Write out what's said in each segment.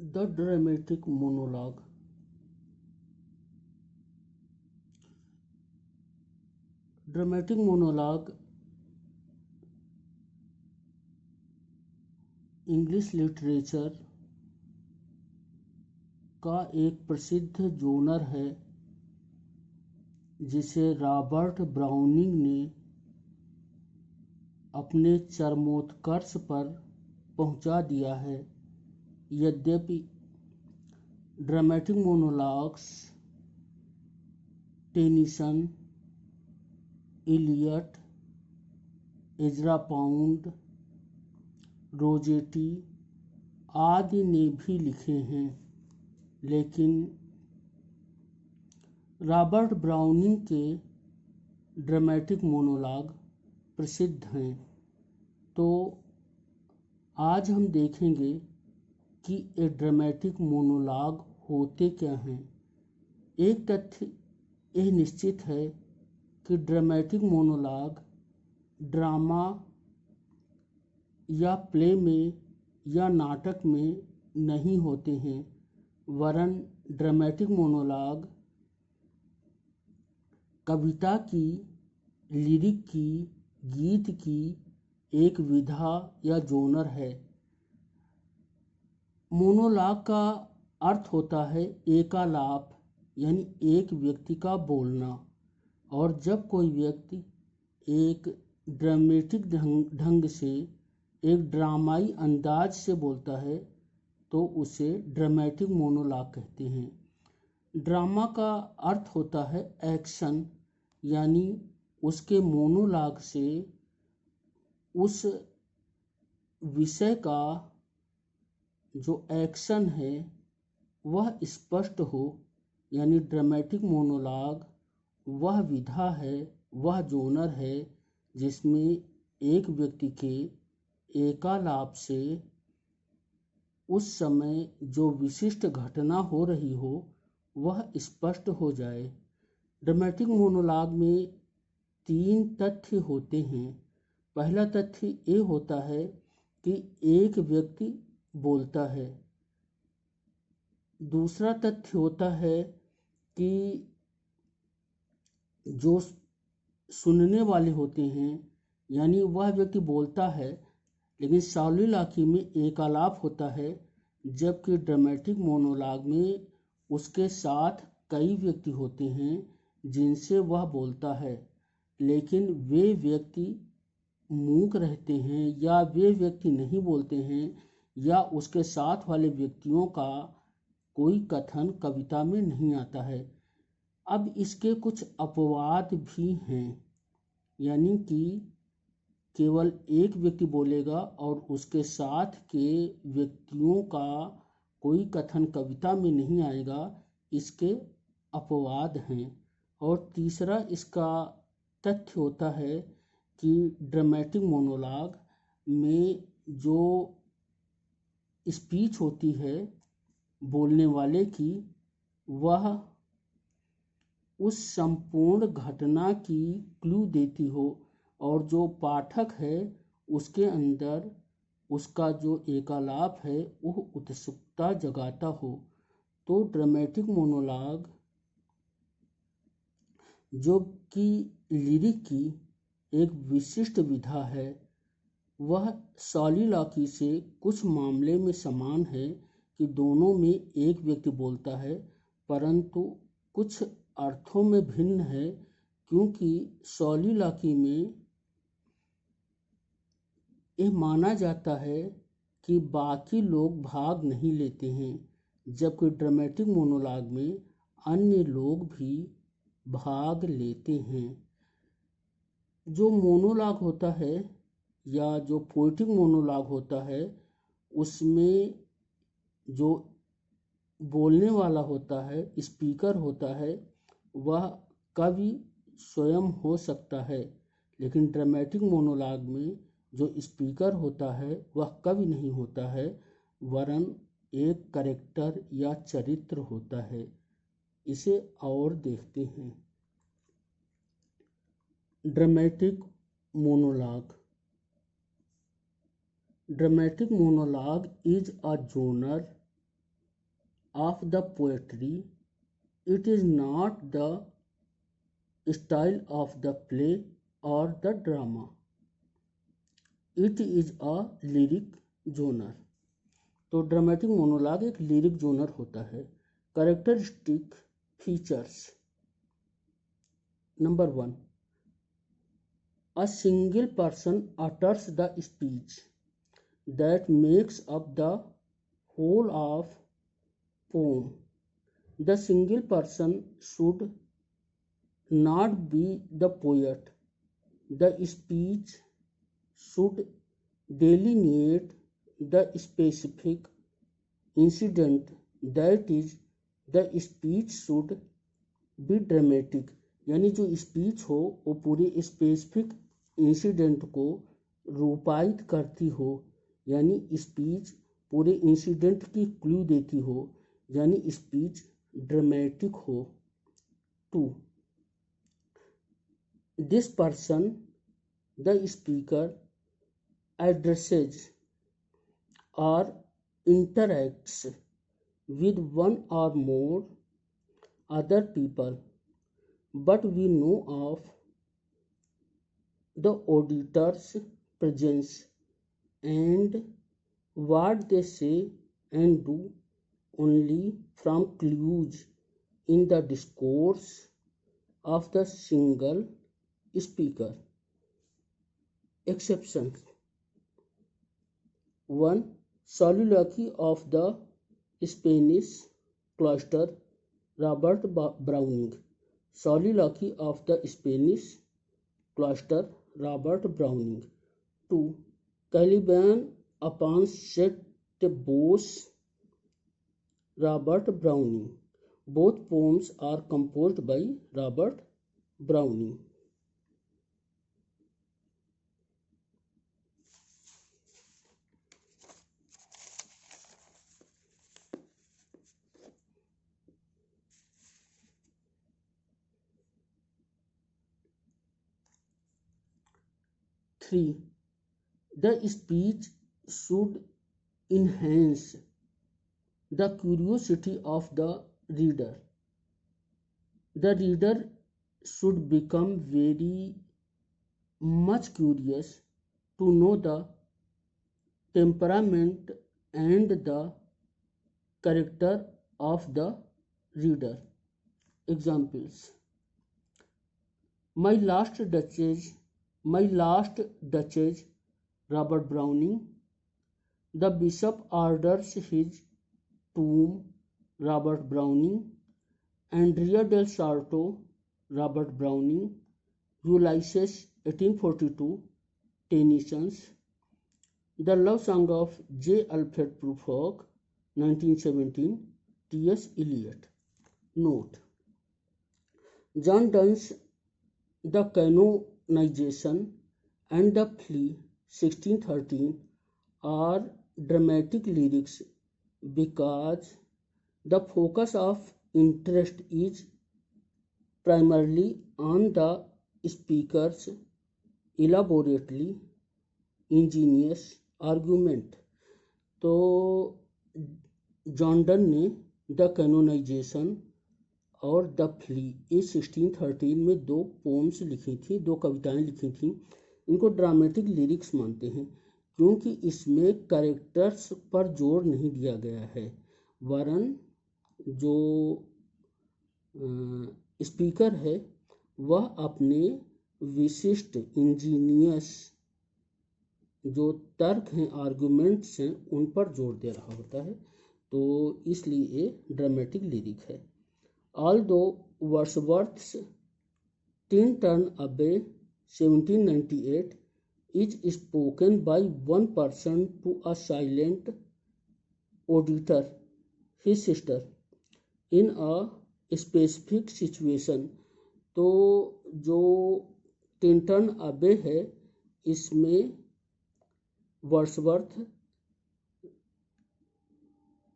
The dramatic monologue. Dramatic monologue English literature का एक प्रसिद्ध जोनर है जिसे रॉबर्ट ब्राउनिंग ने अपने चरमोत्कर्ष पर पहुंचा दिया है। यद्यपि dramatic monologues Tennyson, Eliot, Ezra Pound, Rossetti आदि ने भी लिखे हैं, लेकिन रॉबर्ट ब्राउनिंग के ड्रामेटिक मोनोलॉग प्रसिद्ध हैं। तो आज हम देखेंगे कि ये ड्रामेटिक मोनोलॉग होते क्या हैं। एक तथ्य यह निश्चित है कि ड्रामेटिक मोनोलॉग ड्रामा या प्ले में या नाटक में नहीं होते हैं, वरन ड्रामेटिक मोनोलॉग कविता की, लिरिक की, गीत की एक विधा या जोनर है। मोनोलॉग का अर्थ होता है एकालाप, यानी एक व्यक्ति का बोलना। और जब कोई व्यक्ति एक ड्रामेटिक ढंग से, एक ड्रामाई अंदाज से बोलता है तो उसे ड्रामेटिक मोनोलॉग कहते हैं। ड्रामा का अर्थ होता है एक्शन, यानी उसके मोनोलॉग से उस विषय का जो एक्शन है वह स्पष्ट हो। यानी ड्रामेटिक मोनोलॉग वह विधा है, वह जोनर है जिसमें एक व्यक्ति के एकालाप से उस समय जो विशिष्ट घटना हो रही हो वह स्पष्ट हो जाए। ड्रामेटिक मोनोलॉग में 3 तथ्य होते हैं। पहला तथ्य ये होता है कि एक व्यक्ति बोलता है। दूसरा तथ्य होता है कि जो सुनने वाले होते हैं, यानी वह व्यक्ति बोलता है लेकिन सॉलिलोक्वी में एकालाप होता है, जबकि ड्रामेटिक मोनोलॉग में उसके साथ कई व्यक्ति होते हैं जिनसे वह बोलता है, लेकिन वे व्यक्ति मूक रहते हैं या वे व्यक्ति नहीं बोलते हैं या उसके साथ वाले व्यक्तियों का कोई कथन कविता में नहीं आता है। अब इसके कुछ अपवाद भी हैं, यानी कि केवल एक व्यक्ति बोलेगा और उसके साथ के व्यक्तियों का कोई कथन कविता में नहीं आएगा, इसके अपवाद हैं। और तीसरा इसका तथ्य होता है कि ड्रामेटिक मोनोलॉग में जो स्पीच होती है बोलने वाले की, वह उस संपूर्ण घटना की क्लू देती हो और जो पाठक है उसके अंदर उसका जो एकालाप है वह उत्सुकता जगाता हो। तो ड्रामेटिक मोनोलॉग जो कि लिरिक की एक विशिष्ट विधा है, वह सॉलिलोक्वी से कुछ मामले में समान है कि दोनों में एक व्यक्ति बोलता है, परंतु कुछ अर्थों में भिन्न है, क्योंकि सॉलिलोक्वी में यह माना जाता है कि बाकी लोग भाग नहीं लेते हैं, जबकि ड्रामेटिक मोनोलॉग में अन्य लोग भी भाग लेते हैं। जो मोनोलॉग होता है या जो पोएटिक मोनोलॉग होता है, उसमें जो बोलने वाला होता है, स्पीकर होता है, वह कवि स्वयं हो सकता है, लेकिन ड्रामेटिक मोनोलॉग में जो स्पीकर होता है वह कवि नहीं होता है, वरन एक कैरेक्टर या चरित्र होता है। इसे और देखते हैं। Dramatic monologue. Dramatic monologue is a genre of the poetry. It is not the style of the play or the drama. It is a lyric genre. तो ड्रामेटिक मोनोलॉग एक लिरिक जोनर होता है। Characteristic features. Number 1, a single person utters the speech that makes up the whole of poem. The single person should not be the poet. The speech should delineate the specific incident, that is, the speech should be dramatic. यानी जो speech हो वो पूरे specific incident को रूपायित करती हो, यानी speech पूरे इंसिडेंट की क्लू देती हो, यानी स्पीच ड्रामेटिक हो। 2, this person, the speaker, addresses or interacts with one or more other people, but we know of the auditor's presence and what they say and do only from clues in the discourse of the single speaker. Exceptions. 1. Soliloquy of the Spanish cloister, Robert Browning. Soliloquy of the Spanish cloister, Robert Browning. 2. Caliban upon Set Bos, Robert Browning. Both poems are composed by Robert Browning. Three, the speech should enhance the curiosity of the reader. The reader should become very much curious to know the temperament and the character of the reader. Examples: My Last Duchess, Robert Browning. The Bishop Orders His Tomb, Robert Browning. Andrea del Sarto, Robert Browning. Ulysses, 1842, Tennyson. The Love Song of J. Alfred Prufrock, 1917, T.S. Eliot. Note: John Donne's The Canonization and the Plea, 1613, are dramatic lyrics because the focus of interest is primarily on the speaker's elaborately ingenious argument. तो John Donne ने the canonization और the flea ये 1613 में 2 poems लिखी थी, 2 कविताएं लिखी थी। इनको ड्रामेटिक लिरिक्स मानते हैं क्योंकि इसमें कैरेक्टर्स पर जोर नहीं दिया गया है, वरन जो स्पीकर है वह अपने विशिष्ट इंजीनियस जो तर्क हैं, आर्गुमेंट्स हैं, उन पर जोर दे रहा होता है, तो इसलिए ये ड्रामेटिक लिरिक है। Although Wordsworth's Tin Turn Abbey, 1798, is spoken by one person to a silent auditor, his sister, in a specific situation, तो जो टिंटन अबे है इसमें वर्ड्सवर्थ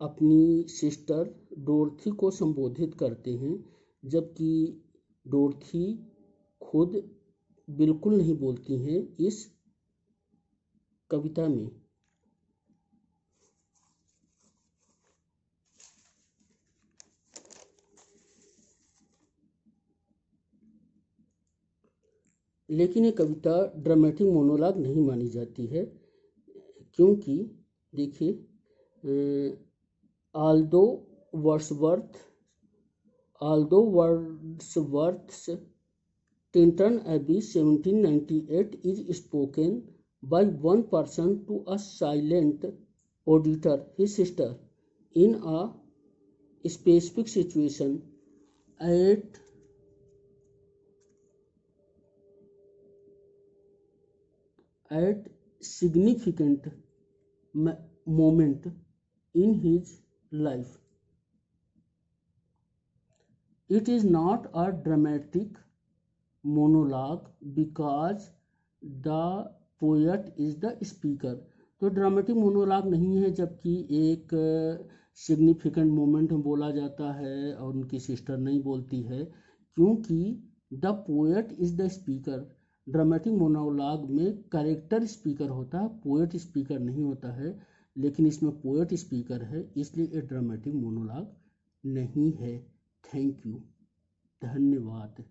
अपनी सिस्टर डोरथी को संबोधित करते हैं, जबकि डोरथी खुद बिल्कुल नहीं बोलती हैं इस कविता में। लेकिन ये कविता ड्रामेटिक मोनोलॉग नहीं मानी जाती है, क्योंकि देखिए although वर्ड्सवर्थ's Tinton Abbey 1798 is spoken by one person to a silent auditor, his sister, in a specific situation at significant moment in his life. It is not a dramatic monologue because the poet is the speaker. तो dramatic monologue नहीं है, जबकि एक significant moment में बोला जाता है और उनकी सिस्टर नहीं बोलती है, क्योंकि the poet is the speaker. Dramatic monologue में कैरेक्टर स्पीकर होता है, पोएट स्पीकर नहीं होता है, लेकिन इसमें पोएट स्पीकर है, इसलिए ये ड्रामेटिक मोनोलॉग नहीं है। थैंक यू, धन्यवाद।